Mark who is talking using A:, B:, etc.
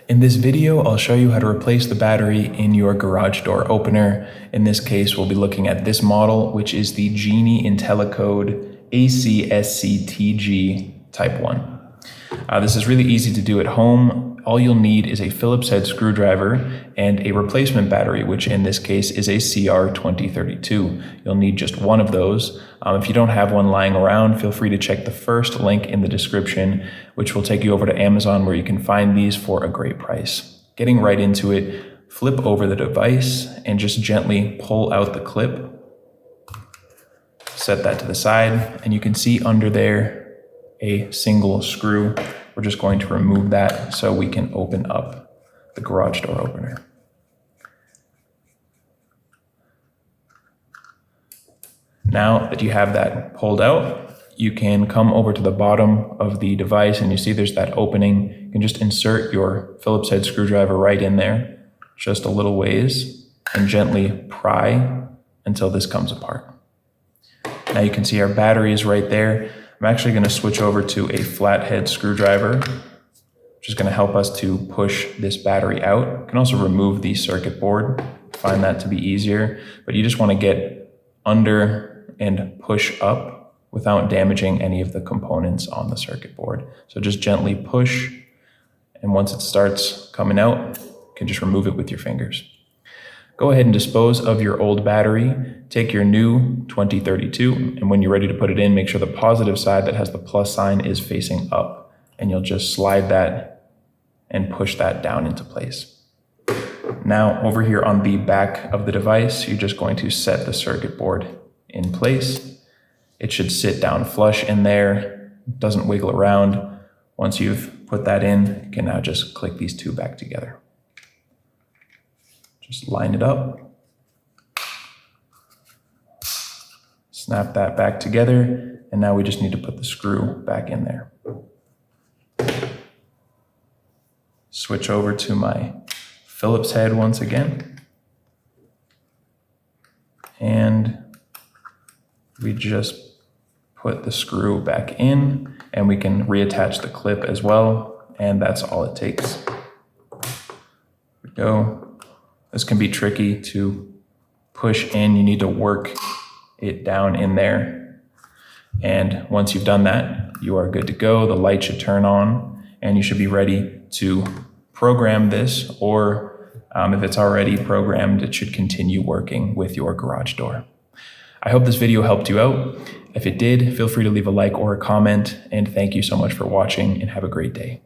A: In this video, I'll show you how to replace the battery in your garage door opener. In this case, we'll be looking at this model, which is the GENIE Intellicode ACSCTG Type 1. This is really easy to do at home. All you'll need is a Phillips head screwdriver and a replacement battery, which in this case is a CR2032. You'll need just one of those. If you don't have one lying around, feel free to check the first link in the description, which will take you over to Amazon where you can find these for a great price. Getting right into it, flip over the device and just gently pull out the clip. Set that to the side, and you can see under there a single screw. We're just going to remove that so we can open up the garage door opener. Now that you have that pulled out, you can come over to the bottom of the device and you see there's that opening. You can just insert your Phillips head screwdriver right in there, just a little ways, and gently pry until this comes apart. Now you can see our battery is right there. I'm actually going to switch over to a flathead screwdriver, which is going to help us to push this battery out. You can also remove the circuit board, find that to be easier, but you just want to get under and push up without damaging any of the components on the circuit board. So just gently push, and once it starts coming out, you can just remove it with your fingers. Go ahead and dispose of your old battery. Take your new 2032, and when you're ready to put it in, make sure the positive side that has the plus sign is facing up, and you'll just slide that and push that down into place. Now, over here on the back of the device, you're just going to set the circuit board in place. It should sit down flush in there, doesn't wiggle around. Once you've put that in, you can now just click these two back together. Just line it up, snap that back together, and now we just need to put the screw back in there. Switch over to my Phillips head once again, and we just put the screw back in, and we can reattach the clip as well, and that's all it takes. There we go. This can be tricky to push in. You need to work it down in there. And once you've done that, you are good to go. The light should turn on and you should be ready to program this, or if it's already programmed, it should continue working with your garage door. I hope this video helped you out. If it did, feel free to leave a like or a comment, and thank you so much for watching and have a great day.